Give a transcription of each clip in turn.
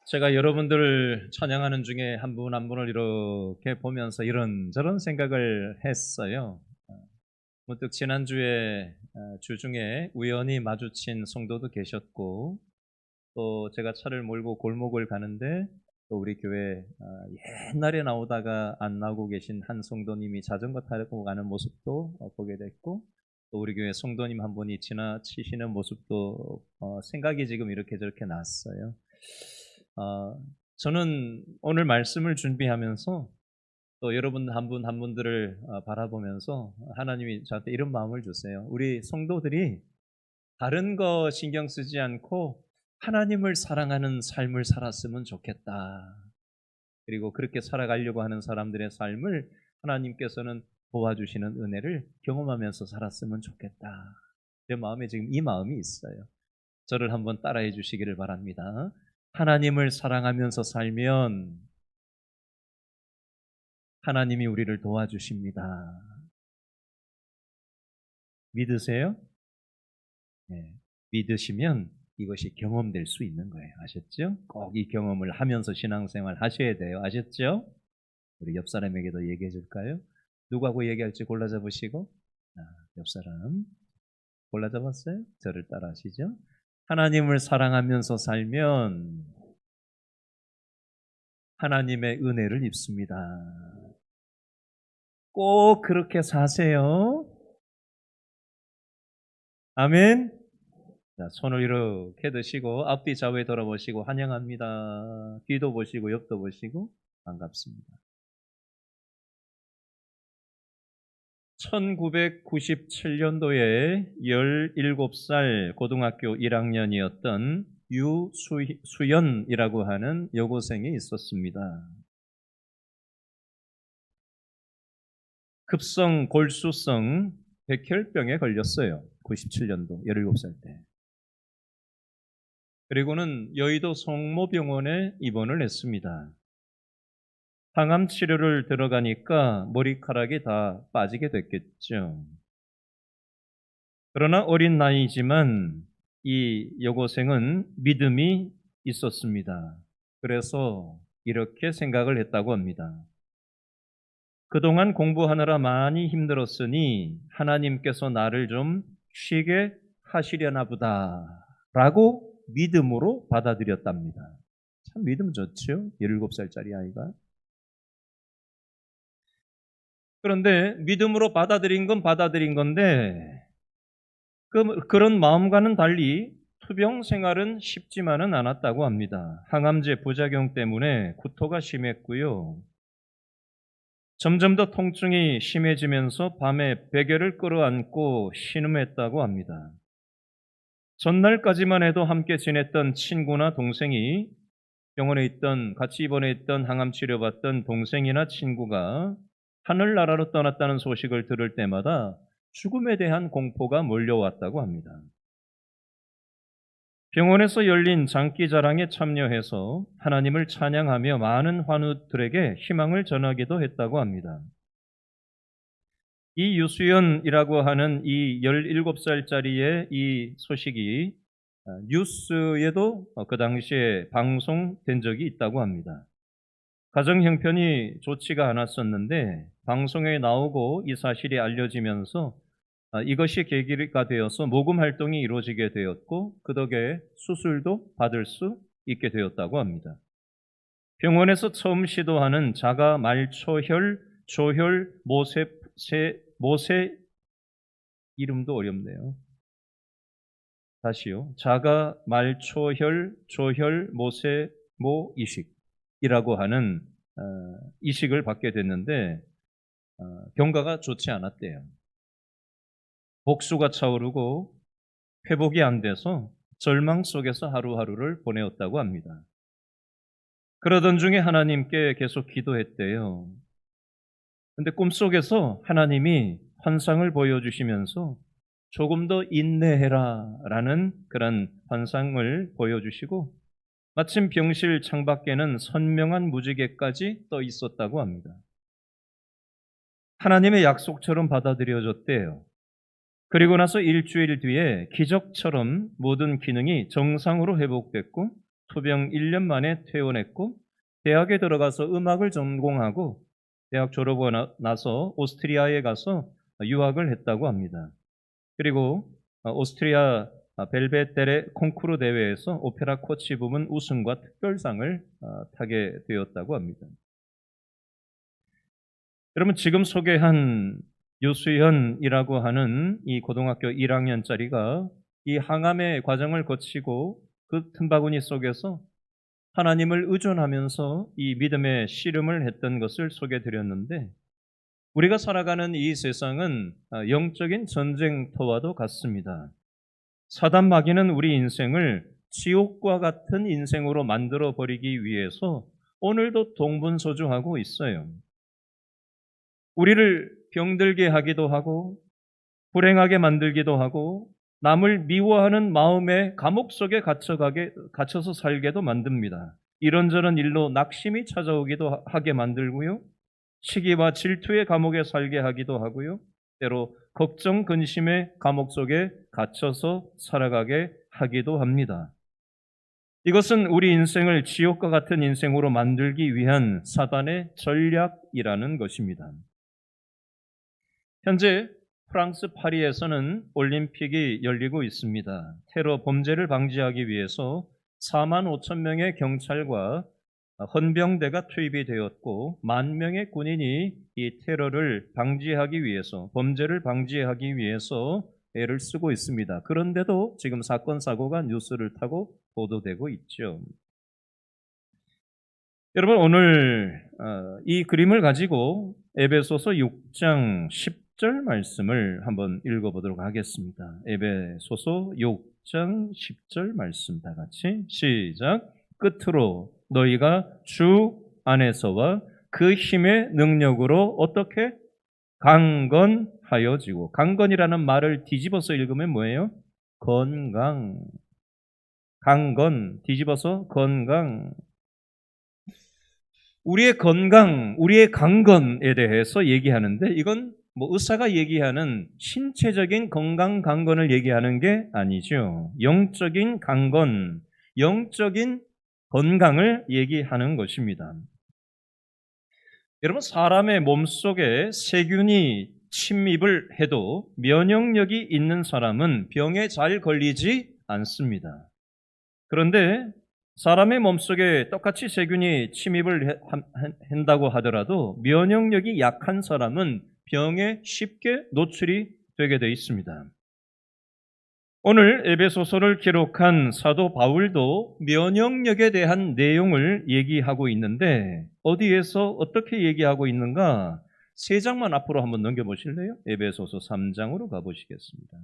제가 여러분들을 찬양하는 중에 한 분 한 분을 이렇게 보면서 이런저런 생각을 했어요. 문득 지난주에 주중에 우연히 마주친 성도도 계셨고, 또 제가 차를 몰고 골목을 가는데 또 우리 교회 옛날에 나오다가 안 나오고 계신 한 성도님이 자전거 타고 가는 모습도 보게 됐고, 또 우리 교회 성도님 한 분이 지나치시는 모습도 생각이 지금 이렇게 저렇게 났어요. 저는 오늘 말씀을 준비하면서 또 여러분 한 분 한 분들을 바라보면서 하나님이 저한테 이런 마음을 주세요. 우리 성도들이 다른 거 신경 쓰지 않고 하나님을 사랑하는 삶을 살았으면 좋겠다. 그리고 그렇게 살아가려고 하는 사람들의 삶을 하나님께서는 도와주시는 은혜를 경험하면서 살았으면 좋겠다. 제 마음에 지금 이 마음이 있어요. 저를 한번 따라해 주시기를 바랍니다. 하나님을 사랑하면서 살면 하나님이 우리를 도와주십니다. 믿으세요? 네. 믿으시면 이것이 경험될 수 있는 거예요. 아셨죠? 꼭 이 경험을 하면서 신앙생활 하셔야 돼요. 아셨죠? 우리 옆 사람에게도 얘기해 줄까요? 누구하고 얘기할지 골라 잡으시고, 옆 사람 골라 잡았어요? 저를 따라 하시죠. 하나님을 사랑하면서 살면 하나님의 은혜를 입습니다. 꼭 그렇게 사세요. 아멘. 자, 손을 이렇게 드시고 앞뒤 좌우에 돌아보시고 환영합니다. 뒤도 보시고 옆도 보시고 반갑습니다. 1997년도에 17살 고등학교 1학년이었던 유수연이라고 하는 여고생이 있었습니다. 급성 골수성 백혈병에 걸렸어요. 97년도 17살 때. 그리고는 여의도 성모병원에 입원을 했습니다. 항암 치료를 들어가니까 머리카락이 다 빠지게 됐겠죠. 그러나 어린 나이지만 이 여고생은 믿음이 있었습니다. 그래서 이렇게 생각을 했다고 합니다. 그동안 공부하느라 많이 힘들었으니 하나님께서 나를 좀 쉬게 하시려나 보다 라고 믿음으로 받아들였답니다. 참 믿음 좋죠? 17살짜리 아이가. 그런데 믿음으로 받아들인 건 받아들인 건데 그런 마음과는 달리 투병 생활은 쉽지만은 않았다고 합니다. 항암제 부작용 때문에 구토가 심했고요. 점점 더 통증이 심해지면서 밤에 베개를 끌어안고 신음했다고 합니다. 전날까지만 해도 함께 지냈던 친구나 동생이 같이 입원해 있던 항암 치료받던 동생이나 친구가 하늘나라로 떠났다는 소식을 들을 때마다 죽음에 대한 공포가 몰려왔다고 합니다. 병원에서 열린 장기자랑에 참여해서 하나님을 찬양하며 많은 환우들에게 희망을 전하기도 했다고 합니다. 이 유수연이라고 하는 이 17살짜리의 이 소식이 뉴스에도 그 당시에 방송된 적이 있다고 합니다. 가정 형편이 좋지가 않았었는데 방송에 나오고 이 사실이 알려지면서 이것이 계기가 되어서 모금 활동이 이루어지게 되었고 그 덕에 수술도 받을 수 있게 되었다고 합니다. 병원에서 처음 시도하는 자가 말초혈, 조혈, 모세 이름도 어렵네요. 다시요. 자가 말초혈, 조혈, 모 이식이라고 하는 이식을 받게 됐는데 경과가 좋지 않았대요. 복수가 차오르고 회복이 안 돼서 절망 속에서 하루하루를 보내었다고 합니다. 그러던 중에 하나님께 계속 기도했대요. 근데 꿈속에서 하나님이 환상을 보여주시면서 조금 더 인내해라 라는 그런 환상을 보여주시고 마침 병실 창밖에는 선명한 무지개까지 떠 있었다고 합니다. 하나님의 약속처럼 받아들여졌대요. 그리고 나서 일주일 뒤에 기적처럼 모든 기능이 정상으로 회복됐고 투병 1년 만에 퇴원했고 대학에 들어가서 음악을 전공하고 대학 졸업하고 나서 오스트리아에 가서 유학을 했다고 합니다. 그리고 오스트리아 벨베데레 콩쿠르 대회에서 오페라 코치 부문 우승과 특별상을 타게 되었다고 합니다. 여러분 지금 소개한 유수현이라고 하는 이 고등학교 1학년짜리가 이 항암의 과정을 거치고 그 틈바구니 속에서 하나님을 의존하면서 이 믿음의 씨름을 했던 것을 소개드렸는데 우리가 살아가는 이 세상은 영적인 전쟁터와도 같습니다. 사단 마귀는 우리 인생을 지옥과 같은 인생으로 만들어 버리기 위해서 오늘도 동분서주하고 있어요. 우리를 병들게 하기도 하고 불행하게 만들기도 하고 남을 미워하는 마음의 감옥 속에 갇혀서 살게도 만듭니다. 이런저런 일로 낙심이 찾아오기도 하게 만들고요. 시기와 질투의 감옥에 살게 하기도 하고요. 때로 걱정, 근심의 감옥 속에 갇혀서 살아가게 하기도 합니다. 이것은 우리 인생을 지옥과 같은 인생으로 만들기 위한 사단의 전략이라는 것입니다. 현재 프랑스 파리에서는 올림픽이 열리고 있습니다. 테러 범죄를 방지하기 위해서 4만 5천 명의 경찰과 헌병대가 투입이 되었고 1만 명의 군인이 이 테러를 방지하기 위해서 범죄를 방지하기 위해서 애를 쓰고 있습니다. 그런데도 지금 사건 사고가 뉴스를 타고 보도되고 있죠. 여러분 오늘 이 그림을 가지고 에베소서 6장 10절 말씀을 한번 읽어보도록 하겠습니다. 에베소서 6장 10절 말씀 다 같이 시작. 끝으로 너희가 주 안에서와 그 힘의 능력으로 어떻게 강건하여지고, 강건이라는 말을 뒤집어서 읽으면 뭐예요? 건강. 강건 뒤집어서 건강. 우리의 건강, 우리의 강건에 대해서 얘기하는데 이건 뭐 의사가 얘기하는 신체적인 건강 강건을 얘기하는 게 아니죠. 영적인 강건, 영적인 건강을 얘기하는 것입니다. 여러분 사람의 몸속에 세균이 침입을 해도 면역력이 있는 사람은 병에 잘 걸리지 않습니다. 그런데 사람의 몸속에 똑같이 세균이 침입을 한다고 하더라도 면역력이 약한 사람은 병에 쉽게 노출이 되게 되어 있습니다. 오늘 에베소서를 기록한 사도 바울도 면역력에 대한 내용을 얘기하고 있는데 어디에서 어떻게 얘기하고 있는가? 3장만 앞으로 한번 넘겨보실래요? 에베소서 3장으로 가보시겠습니다.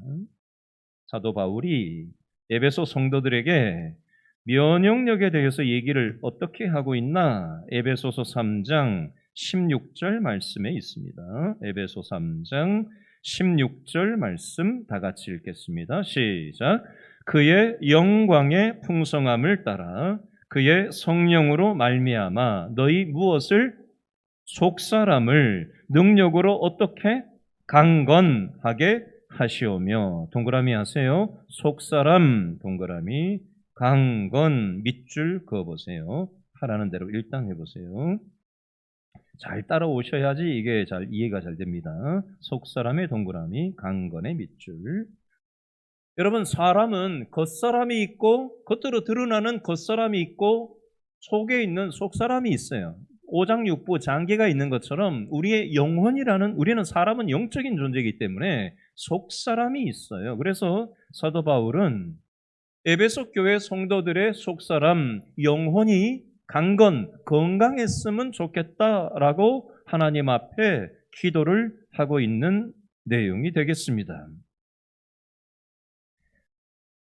사도 바울이 에베소 성도들에게 면역력에 대해서 얘기를 어떻게 하고 있나? 에베소서 3장 16절 말씀에 있습니다. 에베소 3장 16절 말씀 다 같이 읽겠습니다. 시작. 그의 영광의 풍성함을 따라 그의 성령으로 말미암아 너희 무엇을 속사람을 능력으로 어떻게 강건하게 하시오며, 동그라미 하세요. 속사람 동그라미, 강건 밑줄 그어보세요. 하라는 대로 일단 해보세요. 잘 따라오셔야지 이게 잘 이해가 잘 됩니다. 속사람의 동그라미, 강건의 밑줄. 여러분 사람은 겉사람이 있고 겉으로 드러나는 겉사람이 있고 속에 있는 속사람이 있어요. 오장육부 장기가 있는 것처럼 우리의 영혼이라는, 우리는 사람은 영적인 존재이기 때문에 속사람이 있어요. 그래서 사도 바울은 에베소 교회 성도들의 속사람 영혼이 강건, 건강했으면 좋겠다라고 하나님 앞에 기도를 하고 있는 내용이 되겠습니다.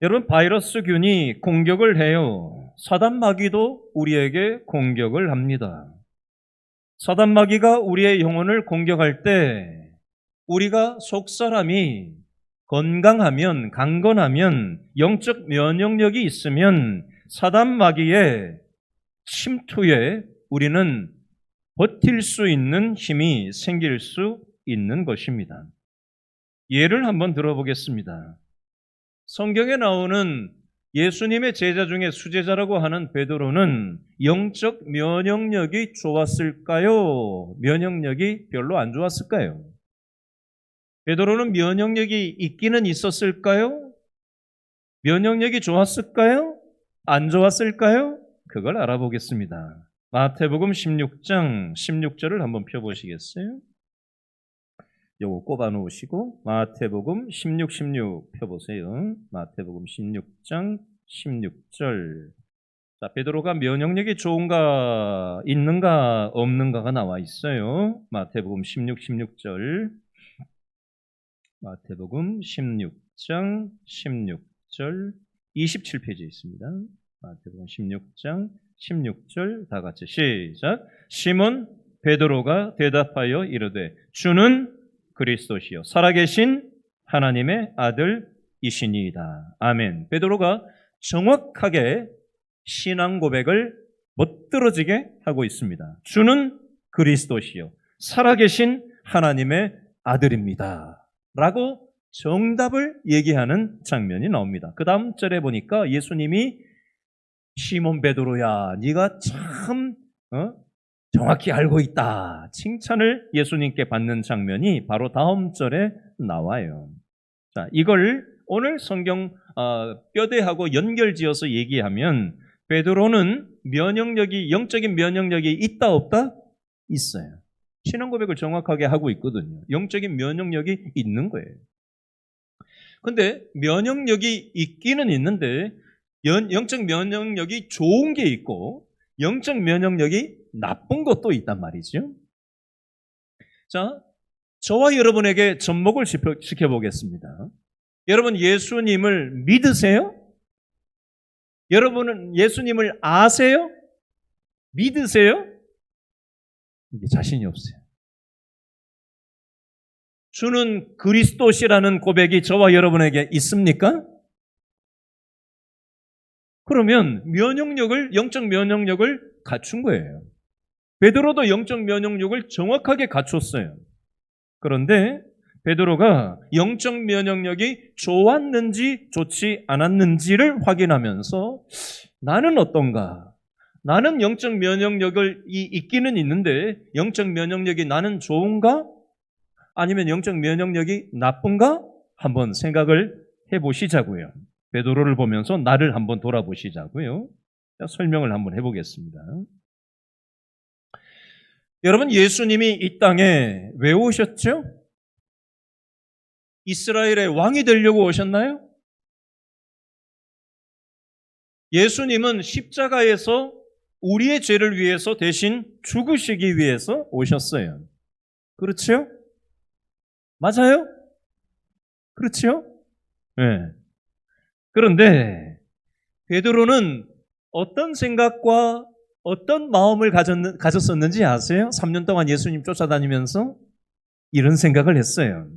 여러분 바이러스균이 공격을 해요. 사단 마귀도 우리에게 공격을 합니다. 사단 마귀가 우리의 영혼을 공격할 때 우리가 속사람이 건강하면, 강건하면, 영적 면역력이 있으면 사단 마귀의 침투에 우리는 버틸 수 있는 힘이 생길 수 있는 것입니다. 예를 한번 들어보겠습니다. 성경에 나오는 예수님의 제자 중에 수제자라고 하는 베드로는 영적 면역력이 좋았을까요? 면역력이 별로 안 좋았을까요? 베드로는 면역력이 있기는 있었을까요? 면역력이 좋았을까요? 안 좋았을까요? 그걸 알아보겠습니다. 마태복음 16장 16절을 한번 펴보시겠어요? 요거 꼽아 놓으시고 마태복음 16 펴보세요. 마태복음 16장 16절. 자, 베드로가 면역력이 좋은가 있는가 없는가가 나와 있어요. 마태복음 16절. 마태복음 16장 16절 27페이지에 있습니다. 마태복음 16장 16절 다 같이 시작. 시몬 베드로가 대답하여 이르되 주는 그리스도시요 살아계신 하나님의 아들이시니이다. 아멘. 베드로가 정확하게 신앙 고백을 멋들어지게 하고 있습니다. 주는 그리스도시요 살아계신 하나님의 아들입니다. 라고 정답을 얘기하는 장면이 나옵니다. 그 다음 절에 보니까 예수님이 시몬 베드로야 네가 참 정확히 알고 있다. 칭찬을 예수님께 받는 장면이 바로 다음 절에 나와요. 자, 이걸 오늘 성경 뼈대하고 연결지어서 얘기하면 베드로는 영적인 면역력이 있다 없다? 있어요. 신앙 고백을 정확하게 하고 있거든요. 영적인 면역력이 있는 거예요. 근데 면역력이 있기는 있는데 영적 면역력이 좋은 게 있고 영적 면역력이 나쁜 것도 있단 말이죠. 자, 저와 여러분에게 접목을 시켜보겠습니다. 여러분 예수님을 믿으세요? 여러분은 예수님을 아세요? 믿으세요? 이게 자신이 없어요. 주는 그리스도시라는 고백이 저와 여러분에게 있습니까? 그러면 영적 면역력을 갖춘 거예요. 베드로도 영적 면역력을 정확하게 갖췄어요. 그런데 베드로가 영적 면역력이 좋았는지 좋지 않았는지를 확인하면서 나는 어떤가? 나는 영적 면역력을 있기는 있는데 영적 면역력이 나는 좋은가? 아니면 영적 면역력이 나쁜가? 한번 생각을 해보시자고요. 베드로를 보면서 나를 한번 돌아보시자고요. 설명을 한번 해보겠습니다. 여러분 예수님이 이 땅에 왜 오셨죠? 이스라엘의 왕이 되려고 오셨나요? 예수님은 십자가에서 우리의 죄를 위해서 대신 죽으시기 위해서 오셨어요. 그렇죠? 맞아요? 그렇죠? 네. 그런데 베드로는 어떤 생각과 어떤 마음을 가졌었는지 아세요? 3년 동안 예수님 쫓아다니면서 이런 생각을 했어요.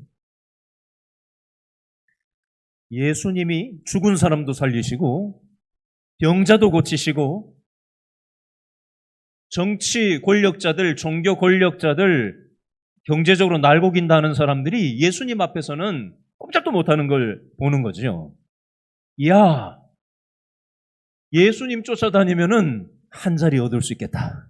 예수님이 죽은 사람도 살리시고 병자도 고치시고 정치 권력자들, 종교 권력자들, 경제적으로 날고긴다는 사람들이 예수님 앞에서는 꼼짝도 못하는 걸 보는 거죠. 이야, 예수님 쫓아다니면은 한 자리 얻을 수 있겠다.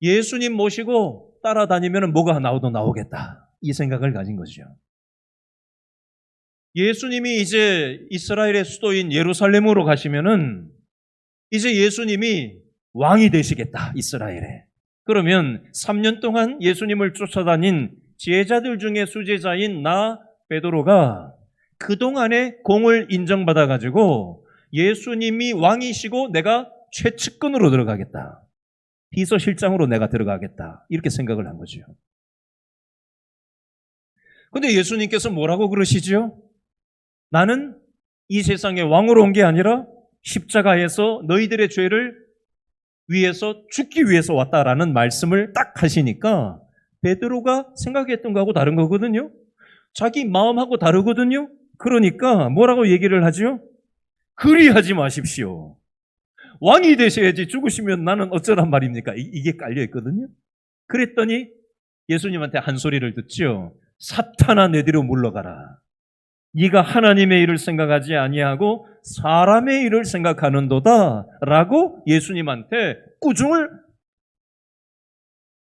예수님 모시고 따라다니면은 뭐가 나오겠다. 이 생각을 가진 거죠. 예수님이 이제 이스라엘의 수도인 예루살렘으로 가시면은 이제 예수님이 왕이 되시겠다, 이스라엘에. 그러면 3년 동안 예수님을 쫓아다닌 제자들 중에 수제자인 나 베드로가 그동안의 공을 인정받아가지고 예수님이 왕이시고 내가 최측근으로 들어가겠다. 비서실장으로 내가 들어가겠다. 이렇게 생각을 한 거죠. 그런데 예수님께서 뭐라고 그러시죠? 나는 이 세상의 왕으로 온 게 아니라 십자가에서 너희들의 죄를 위해서 죽기 위해서 왔다라는 말씀을 딱 하시니까 베드로가 생각했던 거하고 다른 거거든요. 자기 마음하고 다르거든요. 그러니까 뭐라고 얘기를 하죠? 그리하지 마십시오. 왕이 되셔야지 죽으시면 나는 어쩌란 말입니까? 이게 깔려 있거든요. 그랬더니 예수님한테 한 소리를 듣죠. 사탄아 내 뒤로 물러가라. 네가 하나님의 일을 생각하지 아니하고 사람의 일을 생각하는도다라고 예수님한테 꾸중을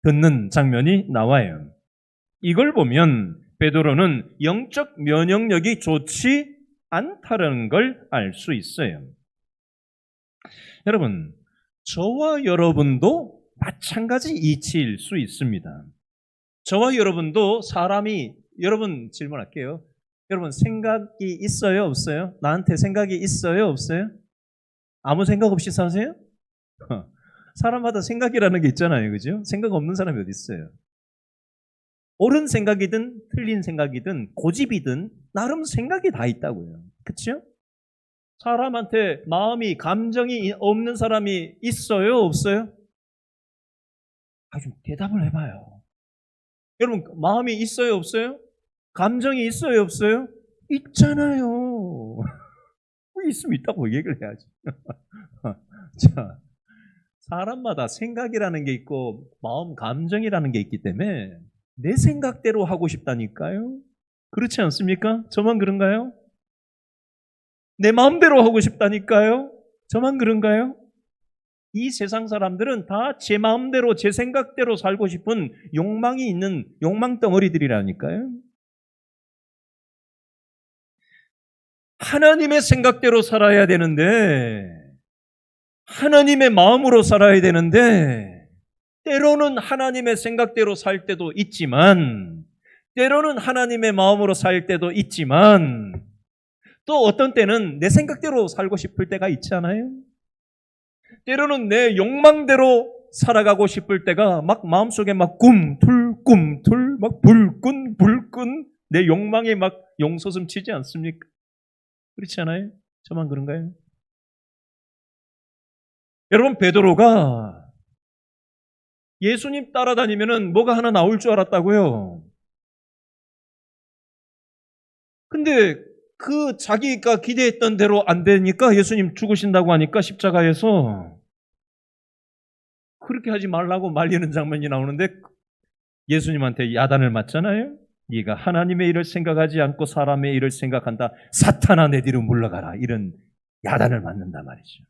듣는 장면이 나와요. 이걸 보면 베드로는 영적 면역력이 좋지 않다는 걸 알 수 있어요. 여러분, 저와 여러분도 마찬가지 이치일 수 있습니다. 저와 여러분도 여러분 질문할게요. 여러분 생각이 있어요, 없어요? 나한테 생각이 있어요, 없어요? 아무 생각 없이 사세요? 사람마다 생각이라는 게 있잖아요, 그죠? 생각 없는 사람이 어디 있어요? 옳은 생각이든 틀린 생각이든 고집이든 나름 생각이 다 있다고요. 그렇죠? 사람한테 마음이 감정이 없는 사람이 있어요, 없어요? 좀 대답을 해봐요. 여러분 마음이 있어요, 없어요? 감정이 있어요, 없어요? 있잖아요. 있으면 있다고 얘기를 해야지. 자, 사람마다 생각이라는 게 있고 마음, 감정이라는 게 있기 때문에 내 생각대로 하고 싶다니까요. 그렇지 않습니까? 저만 그런가요? 내 마음대로 하고 싶다니까요. 저만 그런가요? 이 세상 사람들은 다 제 마음대로 제 생각대로 살고 싶은 욕망이 있는 욕망 덩어리들이라니까요. 하나님의 생각대로 살아야 되는데, 하나님의 마음으로 살아야 되는데, 때로는 하나님의 생각대로 살 때도 있지만, 때로는 하나님의 마음으로 살 때도 있지만, 또 어떤 때는 내 생각대로 살고 싶을 때가 있잖아요. 때로는 내 욕망대로 살아가고 싶을 때가 막 마음속에 막 꿈틀 막 불끈 내 욕망이 막 용솟음 치지 않습니까? 그렇지 않아요? 저만 그런가요? 여러분 베드로가 예수님 따라다니면은 뭐가 하나 나올 줄 알았다고요. 근데 그 자기가 기대했던 대로 안 되니까 예수님 죽으신다고 하니까 십자가에서 그렇게 하지 말라고 말리는 장면이 나오는데 예수님한테 야단을 맞잖아요. 네가 하나님의 일을 생각하지 않고 사람의 일을 생각한다. 사탄아 내 뒤로 물러가라. 이런 야단을 맞는단 말이죠.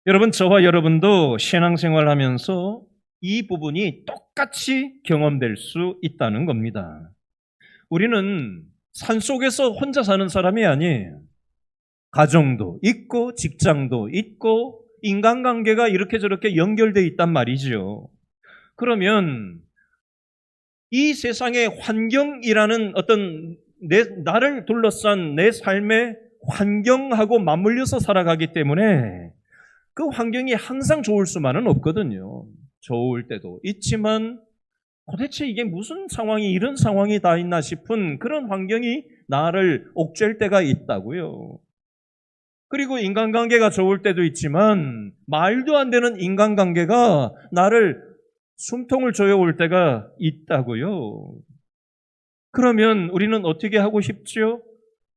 여러분 저와 여러분도 신앙생활 하면서 이 부분이 똑같이 경험될 수 있다는 겁니다. 우리는 산속에서 혼자 사는 사람이 아니에요. 가정도 있고 직장도 있고 인간관계가 이렇게 저렇게 연결되어 있단 말이죠. 그러면 이 세상의 환경이라는 어떤 나를 둘러싼 내 삶의 환경하고 맞물려서 살아가기 때문에 그 환경이 항상 좋을 수만은 없거든요. 좋을 때도 있지만 도대체 이게 무슨 상황이 이런 상황이 다 있나 싶은 그런 환경이 나를 옥죄할 때가 있다고요. 그리고 인간관계가 좋을 때도 있지만 말도 안 되는 인간관계가 나를 숨통을 조여올 때가 있다고요. 그러면 우리는 어떻게 하고 싶죠?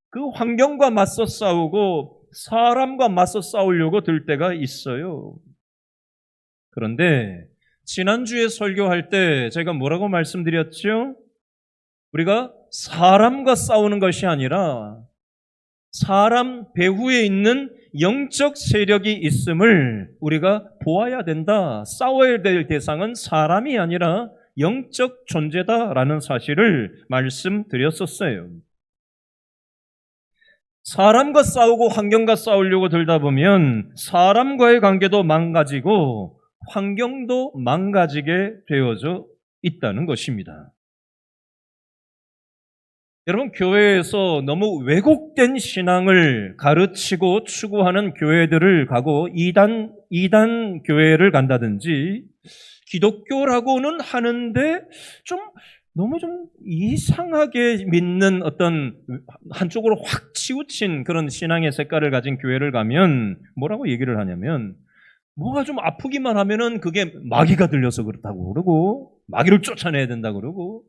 그 환경과 맞서 싸우고 사람과 맞서 싸우려고 들 때가 있어요. 그런데 지난주에 설교할 때 제가 뭐라고 말씀드렸죠? 우리가 사람과 싸우는 것이 아니라 사람 배후에 있는 영적 세력이 있음을 우리가 보아야 된다. 싸워야 될 대상은 사람이 아니라 영적 존재다라는 사실을 말씀드렸었어요. 사람과 싸우고 환경과 싸우려고 들다 보면 사람과의 관계도 망가지고 환경도 망가지게 되어져 있다는 것입니다. 여러분 교회에서 너무 왜곡된 신앙을 가르치고 추구하는 교회들을 가고 이단 교회를 간다든지 기독교라고는 하는데 너무 이상하게 믿는 어떤 한쪽으로 확 치우친 그런 신앙의 색깔을 가진 교회를 가면 뭐라고 얘기를 하냐면 뭐가 좀 아프기만 하면은 그게 마귀가 들려서 그렇다고 그러고 마귀를 쫓아내야 된다고 그러고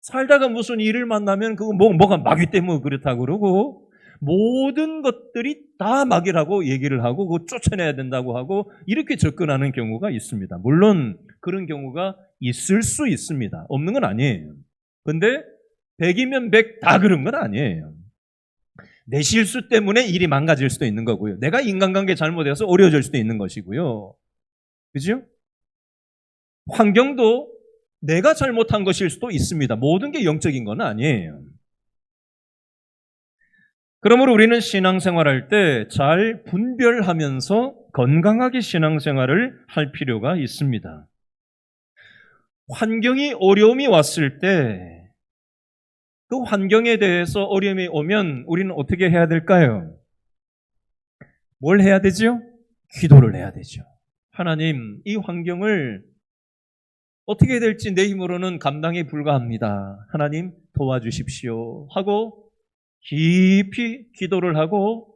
살다가 무슨 일을 만나면 그거 뭐가 마귀 때문에 그렇다고 그러고 모든 것들이 다 마귀라고 얘기를 하고 그거 쫓아내야 된다고 하고 이렇게 접근하는 경우가 있습니다. 물론 그런 경우가 있을 수 있습니다. 없는 건 아니에요. 근데 100이면 100 다 그런 건 아니에요. 내 실수 때문에 일이 망가질 수도 있는 거고요. 내가 인간관계 잘못해서 어려워질 수도 있는 것이고요. 그죠? 환경도 내가 잘못한 것일 수도 있습니다. 모든 게 영적인 건 아니에요. 그러므로 우리는 신앙생활할 때 잘 분별하면서 건강하게 신앙생활을 할 필요가 있습니다. 환경이 어려움이 왔을 때 그 환경에 대해서 어려움이 오면 우리는 어떻게 해야 될까요? 뭘 해야 되죠? 기도를 해야 되죠. 하나님, 이 환경을 어떻게 될지 내 힘으로는 감당이 불가합니다. 하나님 도와주십시오 하고 깊이 기도를 하고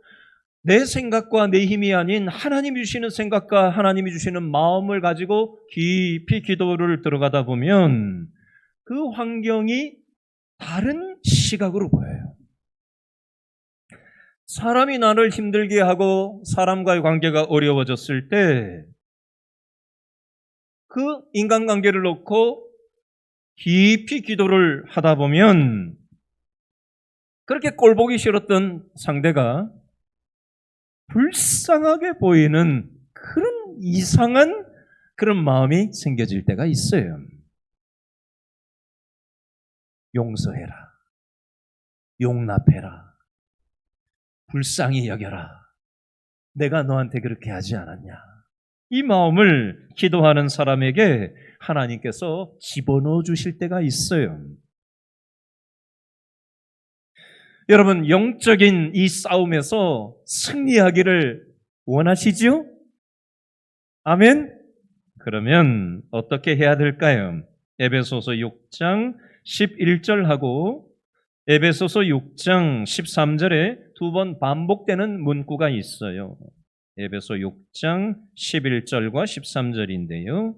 내 생각과 내 힘이 아닌 하나님이 주시는 생각과 하나님이 주시는 마음을 가지고 깊이 기도를 들어가다 보면 그 환경이 다른 시각으로 보여요. 사람이 나를 힘들게 하고 사람과의 관계가 어려워졌을 때 그 인간관계를 놓고 깊이 기도를 하다 보면 그렇게 꼴보기 싫었던 상대가 불쌍하게 보이는 그런 이상한 그런 마음이 생겨질 때가 있어요. 용서해라. 용납해라. 불쌍히 여겨라. 내가 너한테 그렇게 하지 않았냐. 이 마음을 기도하는 사람에게 하나님께서 집어넣어 주실 때가 있어요. 여러분, 영적인 이 싸움에서 승리하기를 원하시죠? 아멘? 그러면 어떻게 해야 될까요? 에베소서 6장 11절하고 에베소서 6장 13절에 두 번 반복되는 문구가 있어요. 에베소 6장 11절과 13절인데요.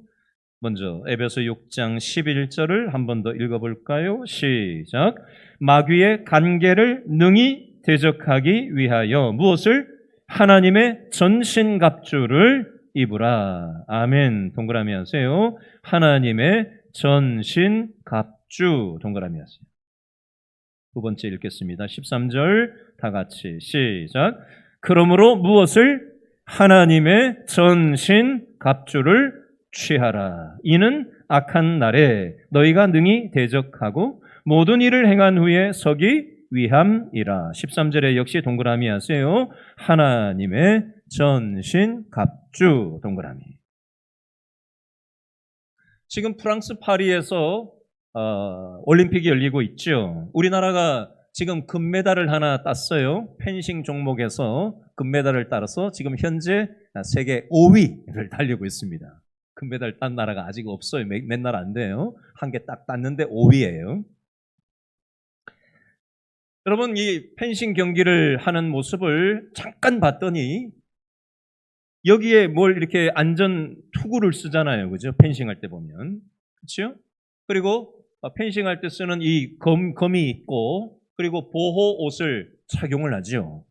먼저 에베소 6장 11절을 한 번 더 읽어볼까요? 시작. 마귀의 간계를 능히 대적하기 위하여 무엇을? 하나님의 전신갑주를 입으라. 아멘. 동그라미 하세요. 하나님의 전신갑주. 동그라미 하세요. 두 번째 읽겠습니다. 13절 다 같이 시작. 그러므로 무엇을? 하나님의 전신갑주를 취하라. 이는 악한 날에 너희가 능히 대적하고 모든 일을 행한 후에 서기 위함이라. 13절에 역시 동그라미 하세요. 하나님의 전신갑주. 동그라미. 지금 프랑스 파리에서 올림픽이 열리고 있죠. 우리나라가 지금 금메달을 하나 땄어요. 펜싱 종목에서 금메달을 따라서 지금 현재 세계 5위를 달리고 있습니다. 금메달 딴 나라가 아직 없어요. 몇 나라 안 돼요. 한 개 딱 땄는데 5위예요. 여러분, 이 펜싱 경기를 하는 모습을 잠깐 봤더니 여기에 뭘 이렇게 안전 투구를 쓰잖아요. 그죠? 펜싱 할 때 보면. 그렇죠? 그리고 펜싱 할 때 쓰는 이 검이 있고 그리고 보호 옷을 착용을 하죠.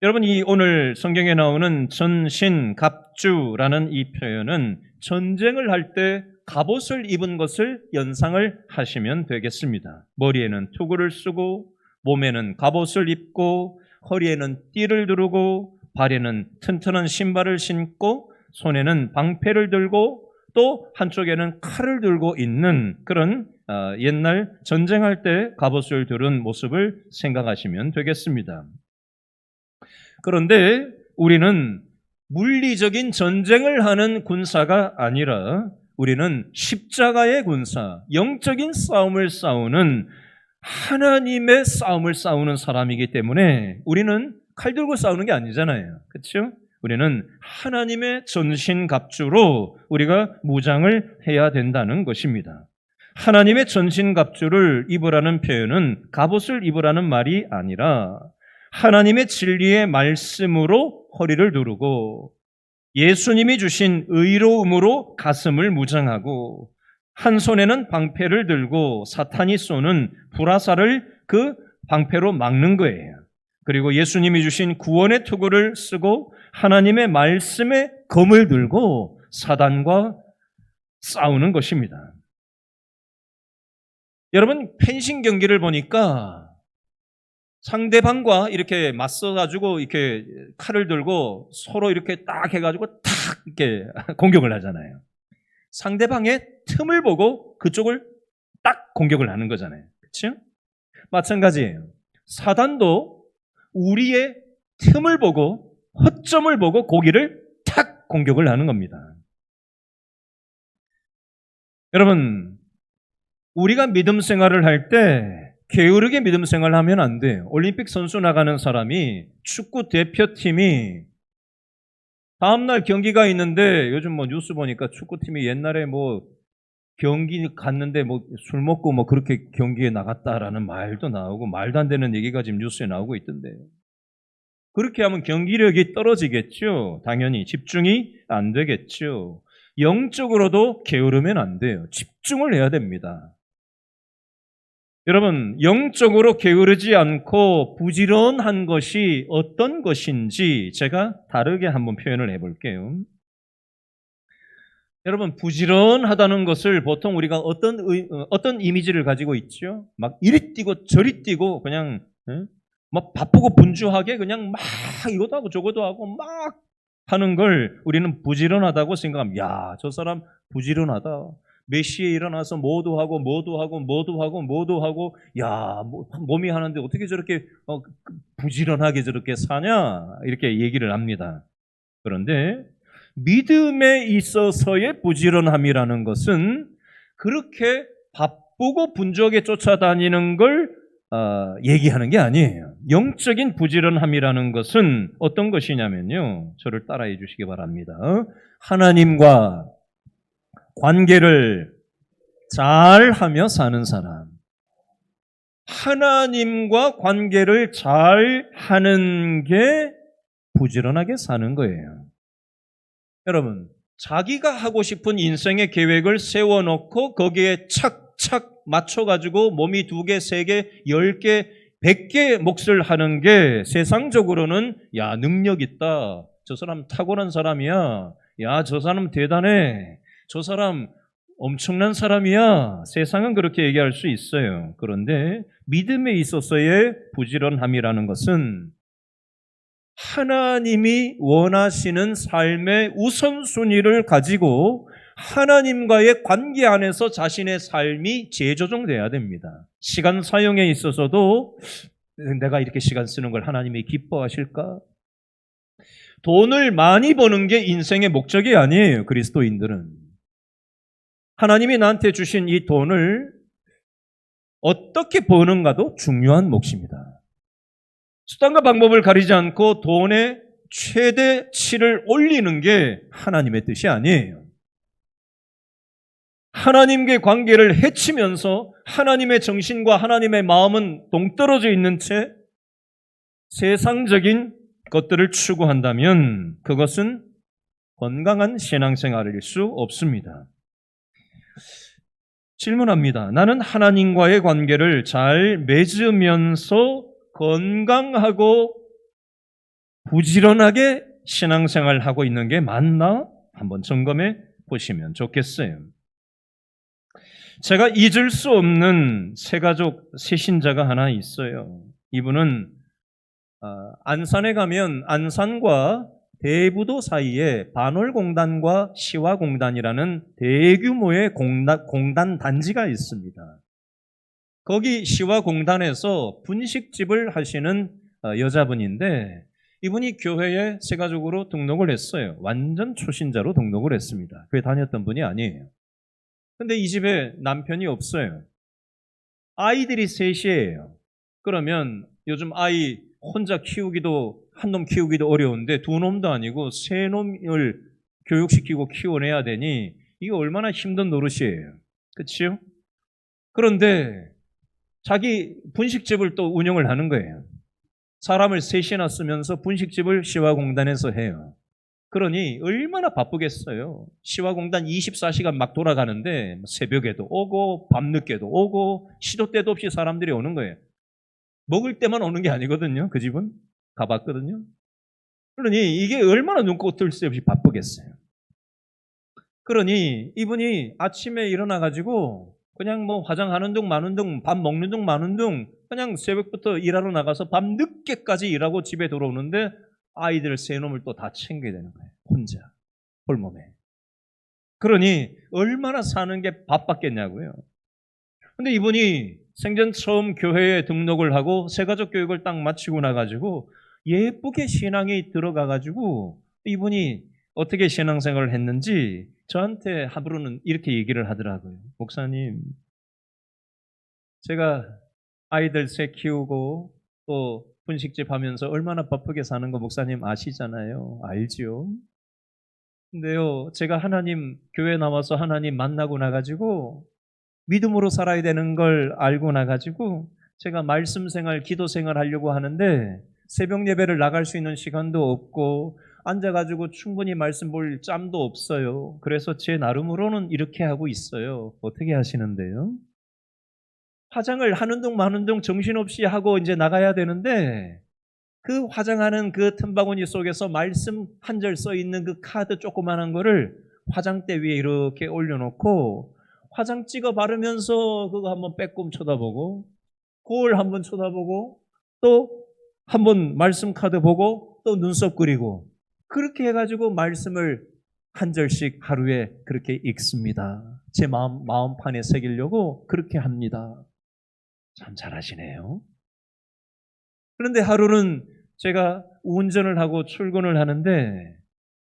여러분, 이 오늘 성경에 나오는 전신갑주라는 이 표현은 전쟁을 할 때 갑옷을 입은 것을 연상을 하시면 되겠습니다. 머리에는 투구를 쓰고 몸에는 갑옷을 입고 허리에는 띠를 두르고 발에는 튼튼한 신발을 신고 손에는 방패를 들고 또 한쪽에는 칼을 들고 있는 그런 옛날 전쟁할 때 갑옷을 두른 모습을 생각하시면 되겠습니다. 그런데 우리는 물리적인 전쟁을 하는 군사가 아니라 우리는 십자가의 군사, 영적인 싸움을 싸우는 하나님의 싸움을 싸우는 사람이기 때문에 우리는 칼 들고 싸우는 게 아니잖아요. 그렇죠? 우리는 하나님의 전신갑주로 우리가 무장을 해야 된다는 것입니다. 하나님의 전신갑주를 입으라는 표현은 갑옷을 입으라는 말이 아니라 하나님의 진리의 말씀으로 허리를 두르고 예수님이 주신 의로움으로 가슴을 무장하고 한 손에는 방패를 들고 사탄이 쏘는 불화살을 그 방패로 막는 거예요. 그리고 예수님이 주신 구원의 투구를 쓰고 하나님의 말씀의 검을 들고 사단과 싸우는 것입니다. 여러분 펜싱 경기를 보니까 상대방과 이렇게 맞서가지고 이렇게 칼을 들고 서로 이렇게 딱 해가지고 탁 이렇게 공격을 하잖아요. 상대방의 틈을 보고 그쪽을 딱 공격을 하는 거잖아요. 그렇죠? 마찬가지예요. 사단도 우리의 틈을 보고 허점을 보고 고기를 탁 공격을 하는 겁니다. 여러분, 우리가 믿음 생활을 할 때 게으르게 믿음 생활을 하면 안 돼요. 올림픽 선수 나가는 사람이 축구 대표팀이 다음날 경기가 있는데 요즘 뭐 뉴스 보니까 축구팀이 옛날에 뭐 경기 갔는데 뭐 술 먹고 뭐 그렇게 경기에 나갔다라는 말도 나오고 말도 안 되는 얘기가 지금 뉴스에 나오고 있던데요. 그렇게 하면 경기력이 떨어지겠죠. 당연히 집중이 안 되겠죠. 영적으로도 게으르면 안 돼요. 집중을 해야 됩니다. 여러분, 영적으로 게으르지 않고 부지런한 것이 어떤 것인지 제가 다르게 한번 표현을 해볼게요. 여러분, 부지런하다는 것을 보통 우리가 어떤 이미지를 가지고 있죠? 막 이리 뛰고 저리 뛰고 그냥 막 바쁘고 분주하게 그냥 막 이것도 하고 저것도 하고 막 하는 걸 우리는 부지런하다고 생각합니다. 야, 저 사람 부지런하다. 몇 시에 일어나서 뭐도 하고 야, 몸이 하는데 어떻게 저렇게 부지런하게 저렇게 사냐 이렇게 얘기를 합니다. 그런데 믿음에 있어서의 부지런함이라는 것은 그렇게 바쁘고 분주하게 쫓아다니는 걸 얘기하는 게 아니에요. 영적인 부지런함이라는 것은 어떤 것이냐면요. 저를 따라해 주시기 바랍니다. 하나님과 관계를 잘 하며 사는 사람. 하나님과 관계를 잘 하는 게 부지런하게 사는 거예요. 여러분, 자기가 하고 싶은 인생의 계획을 세워놓고 거기에 착착 맞춰가지고 몸이 2개, 3개, 10개, 100개 몫을 하는 게 세상적으로는 야, 능력 있다. 저 사람 탁월한 사람이야. 야, 저 사람 대단해. 저 사람 엄청난 사람이야. 세상은 그렇게 얘기할 수 있어요. 그런데 믿음에 있어서의 부지런함이라는 것은 하나님이 원하시는 삶의 우선순위를 가지고 하나님과의 관계 안에서 자신의 삶이 재조정돼야 됩니다. 시간 사용에 있어서도 내가 이렇게 시간 쓰는 걸 하나님이 기뻐하실까? 돈을 많이 버는 게 인생의 목적이 아니에요. 그리스도인들은. 하나님이 나한테 주신 이 돈을 어떻게 버는가도 중요한 몫입니다. 수단과 방법을 가리지 않고 돈의 최대치를 올리는 게 하나님의 뜻이 아니에요. 하나님과의 관계를 해치면서 하나님의 정신과 하나님의 마음은 동떨어져 있는 채 세상적인 것들을 추구한다면 그것은 건강한 신앙생활일 수 없습니다. 질문합니다. 나는 하나님과의 관계를 잘 맺으면서 건강하고 부지런하게 신앙생활을 하고 있는 게 맞나? 한번 점검해 보시면 좋겠어요. 제가 잊을 수 없는 새가족 새신자가 하나 있어요. 이분은 안산에 가면 안산과 대부도 사이에 반월공단과 시화공단이라는 대규모의 공단 단지가 있습니다. 거기 시화공단에서 분식집을 하시는 여자분인데 이분이 교회에 새가족으로 등록을 했어요. 완전 초신자로 등록을 했습니다. 교회 다녔던 분이 아니에요. 근데 이 집에 남편이 없어요. 아이들이 셋이에요. 그러면 요즘 아이 혼자 키우기도 한 놈 키우기도 어려운데 2놈도 아니고 3놈을 교육시키고 키워내야 되니 이게 얼마나 힘든 노릇이에요. 그렇죠? 그런데 자기 분식집을 또 운영을 하는 거예요. 사람을 셋이나 쓰면서 분식집을 시화공단에서 해요. 그러니 얼마나 바쁘겠어요. 시화공단 24시간 막 돌아가는데 새벽에도 오고 밤늦게도 오고 시도 때도 없이 사람들이 오는 거예요. 먹을 때만 오는 게 아니거든요. 그 집은 가봤거든요. 그러니 이게 얼마나 눈코 뜰 새 없이 바쁘겠어요. 그러니 이분이 아침에 일어나가지고 그냥 뭐 화장하는 둥 마는 둥 밥 먹는 둥 마는 둥 그냥 새벽부터 일하러 나가서 밤 늦게까지 일하고 집에 들어오는데 아이들 세 놈을 또 다 챙겨야 되는 거예요. 혼자 홀몸에. 그러니 얼마나 사는 게 바빴겠냐고요. 근데 이분이 생전 처음 교회에 등록을 하고 새가족 교육을 딱 마치고 나가지고 예쁘게 신앙이 들어가가지고 이분이 어떻게 신앙생활을 했는지 저한테 하루는 이렇게 얘기를 하더라고요. 목사님, 제가 아이들 새 키우고 또 분식집 하면서 얼마나 바쁘게 사는 거 목사님 아시잖아요. 알죠? 근데요, 제가 하나님 교회 나와서 하나님 만나고 나가지고 믿음으로 살아야 되는 걸 알고 나가지고 제가 말씀 생활, 기도 생활 하려고 하는데 새벽 예배를 나갈 수 있는 시간도 없고 앉아가지고 충분히 말씀 볼 짬도 없어요. 그래서 제 나름으로는 이렇게 하고 있어요. 어떻게 하시는데요? 화장을 하는 둥 마는 둥 정신없이 하고 이제 나가야 되는데 그 화장하는 그 틈바구니 속에서 말씀 한 절 써 있는 그 카드 조그만한 거를 화장대 위에 이렇게 올려놓고 화장 찍어 바르면서 그거 한번 빼꼼 쳐다보고 거울 한번 쳐다보고 또 한번 말씀 카드 보고 또 눈썹 그리고 그렇게 해가지고 말씀을 한 절씩 하루에 그렇게 읽습니다. 제 마음판에 새기려고 그렇게 합니다. 참 잘하시네요. 그런데 하루는 제가 운전을 하고 출근을 하는데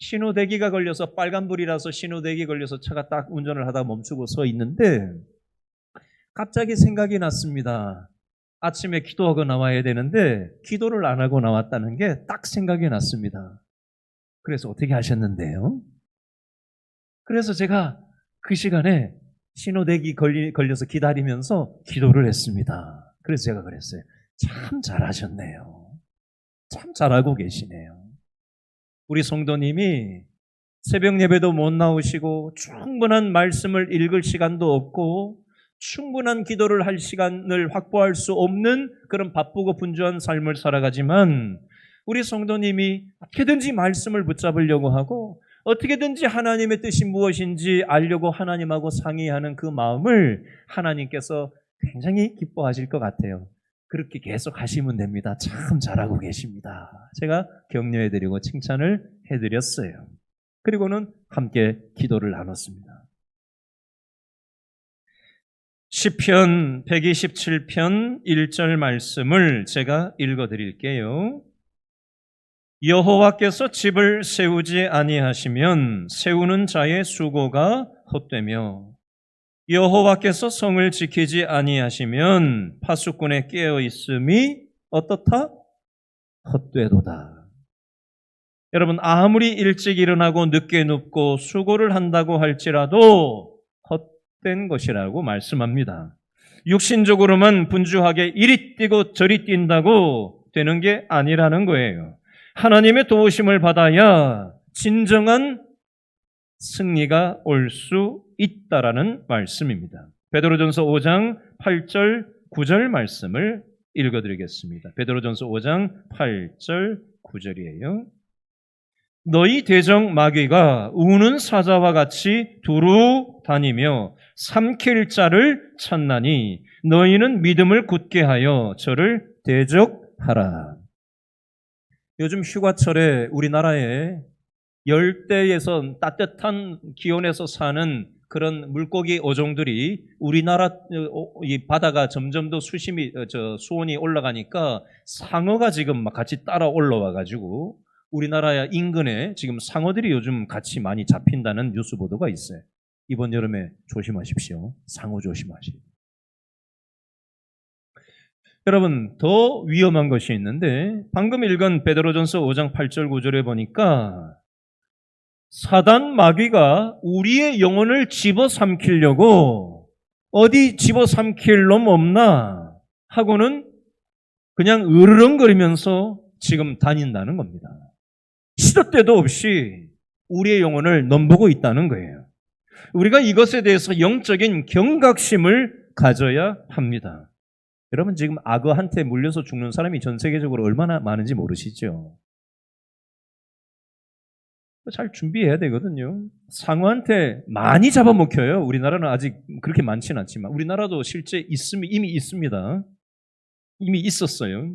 신호대기가 걸려서 빨간불이라서 신호대기 걸려서 차가 딱 운전을 하다가 멈추고 서 있는데 갑자기 생각이 났습니다. 아침에 기도하고 나와야 되는데 기도를 안 하고 나왔다는 게 딱 생각이 났습니다. 그래서 어떻게 하셨는데요? 그래서 제가 그 시간에 신호대기 걸려서 기다리면서 기도를 했습니다. 그래서 제가 그랬어요. 참 잘하셨네요. 참 잘하고 계시네요. 우리 성도님이 새벽 예배도 못 나오시고 충분한 말씀을 읽을 시간도 없고 충분한 기도를 할 시간을 확보할 수 없는 그런 바쁘고 분주한 삶을 살아가지만 우리 성도님이 어떻게든지 말씀을 붙잡으려고 하고 어떻게든지 하나님의 뜻이 무엇인지 알려고 하나님하고 상의하는 그 마음을 하나님께서 굉장히 기뻐하실 것 같아요. 그렇게 계속 하시면 됩니다. 참 잘하고 계십니다. 제가 격려해드리고 칭찬을 해드렸어요. 그리고는 함께 기도를 나눴습니다. 시편 127편 1절 말씀을 제가 읽어드릴게요. 여호와께서 집을 세우지 아니하시면 세우는 자의 수고가 헛되며 여호와께서 성을 지키지 아니하시면 파수꾼의 깨어 있음이 어떻다? 헛되도다. 여러분 아무리 일찍 일어나고 늦게 눕고 수고를 한다고 할지라도 헛된 것이라고 말씀합니다. 육신적으로만 분주하게 이리 뛰고 저리 뛴다고 되는 게 아니라는 거예요. 하나님의 도우심을 받아야 진정한 승리가 올 수 있다라는 말씀입니다. 베드로전서 5장 8절 9절 말씀을 읽어드리겠습니다. 베드로전서 5장 8절 9절이에요. 너희 대적 마귀가 우는 사자와 같이 두루 다니며 삼킬 자를 찾나니 너희는 믿음을 굳게 하여 저를 대적하라. 요즘 휴가철에 우리나라에 열대에서 따뜻한 기온에서 사는 그런 물고기 어종들이 우리나라 이 바다가 점점 더 수온이 올라가니까 상어가 지금 막 같이 따라 올라와 가지고 우리나라 인근에 지금 상어들이 요즘 같이 많이 잡힌다는 뉴스 보도가 있어요. 이번 여름에 조심하십시오. 상어 조심하시고. 여러분 더 위험한 것이 있는데 방금 읽은 베드로전서 5장 8절 9절에 보니까 사단 마귀가 우리의 영혼을 집어삼키려고 어디 집어삼킬 놈 없나 하고는 그냥 으르렁거리면서 지금 다닌다는 겁니다. 시도 때도 없이 우리의 영혼을 넘보고 있다는 거예요. 우리가 이것에 대해서 영적인 경각심을 가져야 합니다. 여러분 지금 악어한테 물려서 죽는 사람이 전 세계적으로 얼마나 많은지 모르시죠? 잘 준비해야 되거든요. 상어한테 많이 잡아먹혀요. 우리나라는 아직 그렇게 많지는 않지만 우리나라도 실제 이미 있습니다. 이미 있었어요.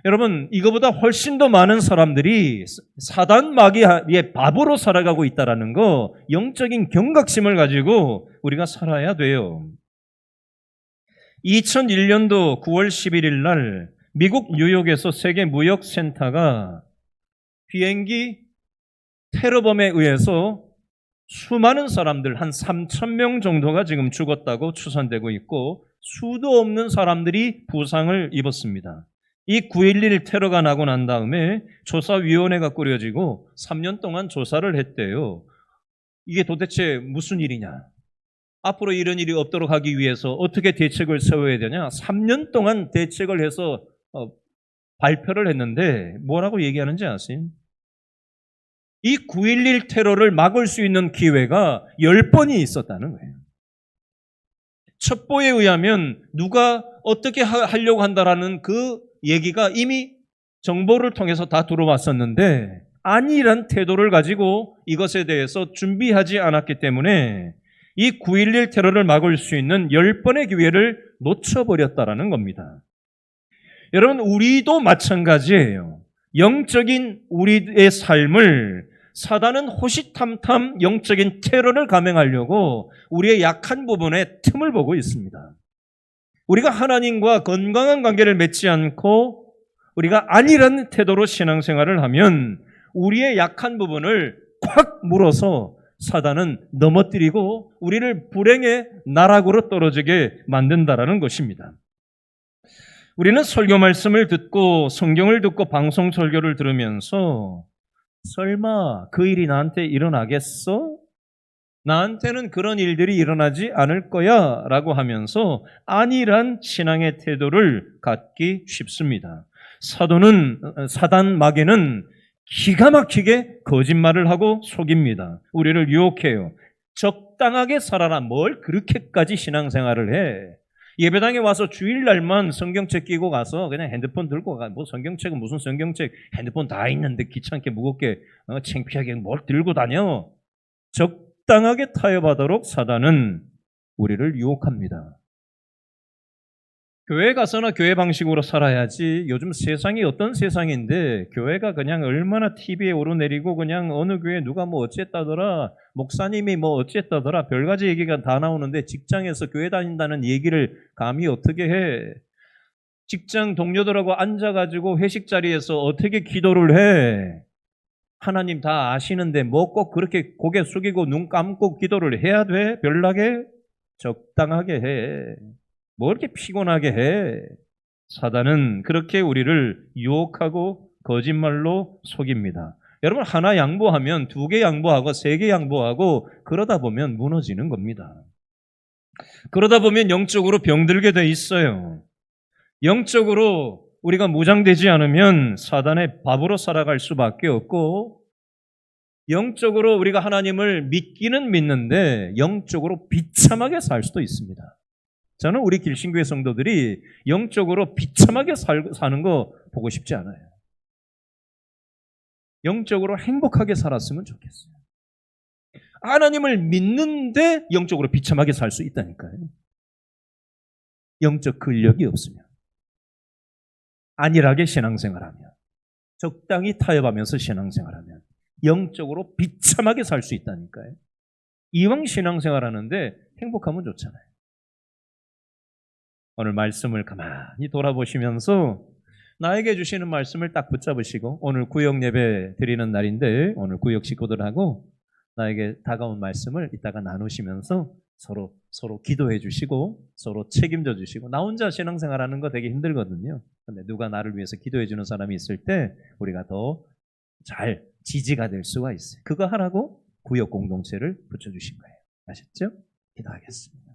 여러분, 이거보다 훨씬 더 많은 사람들이 사단 마귀의 밥으로 살아가고 있다는 거, 영적인 경각심을 가지고 우리가 살아야 돼요. 2001년도 9월 11일 날 미국 뉴욕에서 세계무역센터가 비행기 테러범에 의해서 수많은 사람들, 한 3,000명 정도가 지금 죽었다고 추산되고 있고 수도 없는 사람들이 부상을 입었습니다. 이 9.11 테러가 나고 난 다음에 조사위원회가 꾸려지고 3년 동안 조사를 했대요. 이게 도대체 무슨 일이냐? 앞으로 이런 일이 없도록 하기 위해서 어떻게 대책을 세워야 되냐? 3년 동안 대책을 해서 발표를 했는데 뭐라고 얘기하는지 아세요? 이 9.11 테러를 막을 수 있는 기회가 10번이 있었다는 거예요. 첩보에 의하면 누가 어떻게 하려고 한다라는 그 얘기가 이미 정보를 통해서 다 들어왔었는데 아니란 태도를 가지고 이것에 대해서 준비하지 않았기 때문에 이 9.11 테러를 막을 수 있는 10번의 기회를 놓쳐버렸다라는 겁니다. 여러분, 우리도 마찬가지예요. 영적인 우리의 삶을 사단은 호시탐탐 영적인 테러를 감행하려고 우리의 약한 부분에 틈을 보고 있습니다. 우리가 하나님과 건강한 관계를 맺지 않고 우리가 아니라는 태도로 신앙생활을 하면 우리의 약한 부분을 콱 물어서 사단은 넘어뜨리고 우리를 불행의 나락으로 떨어지게 만든다라는 것입니다. 우리는 설교 말씀을 듣고 성경을 듣고 방송 설교를 들으면서 설마 그 일이 나한테 일어나겠어? 나한테는 그런 일들이 일어나지 않을 거야 라고 하면서 안일한 신앙의 태도를 갖기 쉽습니다. 사단 마귀는 기가 막히게 거짓말을 하고 속입니다. 우리를 유혹해요. 적당하게 살아라. 뭘 그렇게까지 신앙생활을 해? 예배당에 와서 주일날만 성경책 끼고 가서 그냥 핸드폰 들고 가. 뭐 성경책은 무슨 성경책, 핸드폰 다 있는데 귀찮게 무겁게 창피하게 뭘 들고 다녀. 적당하게 타협하도록 사단은 우리를 유혹합니다. 교회 가서나 교회 방식으로 살아야지. 요즘 세상이 어떤 세상인데 교회가 그냥 얼마나 TV에 오르내리고 그냥 어느 교회 누가 뭐 어쨌다더라, 목사님이 뭐 어쨌다더라, 별가지 얘기가 다 나오는데 직장에서 교회 다닌다는 얘기를 감히 어떻게 해? 직장 동료들하고 앉아가지고 회식 자리에서 어떻게 기도를 해? 하나님 다 아시는데 뭐 꼭 그렇게 고개 숙이고 눈 감고 기도를 해야 돼? 별나게? 적당하게 해. 뭐 이렇게 피곤하게 해? 사단은 그렇게 우리를 유혹하고 거짓말로 속입니다. 여러분, 하나 양보하면 2개 양보하고 3개 양보하고 그러다 보면 무너지는 겁니다. 그러다 보면 영적으로 병들게 돼 있어요. 영적으로 우리가 무장되지 않으면 사단의 밥으로 살아갈 수밖에 없고 영적으로 우리가 하나님을 믿기는 믿는데 영적으로 비참하게 살 수도 있습니다. 저는 우리 길신교회 성도들이 영적으로 비참하게 사는 거 보고 싶지 않아요. 영적으로 행복하게 살았으면 좋겠어요. 하나님을 믿는데 영적으로 비참하게 살 수 있다니까요. 영적 근력이 없으면, 안일하게 신앙생활하면, 적당히 타협하면서 신앙생활하면 영적으로 비참하게 살 수 있다니까요. 이왕 신앙생활하는데 행복하면 좋잖아요. 오늘 말씀을 가만히 돌아보시면서 나에게 주시는 말씀을 딱 붙잡으시고, 오늘 구역 예배 드리는 날인데 오늘 구역 식구들하고 나에게 다가온 말씀을 이따가 나누시면서 서로 기도해 주시고 서로 책임져 주시고. 나 혼자 신앙생활하는 거 되게 힘들거든요. 근데 누가 나를 위해서 기도해 주는 사람이 있을 때 우리가 더 잘 지지가 될 수가 있어요. 그거 하라고 구역 공동체를 붙여주신 거예요. 아셨죠? 기도하겠습니다.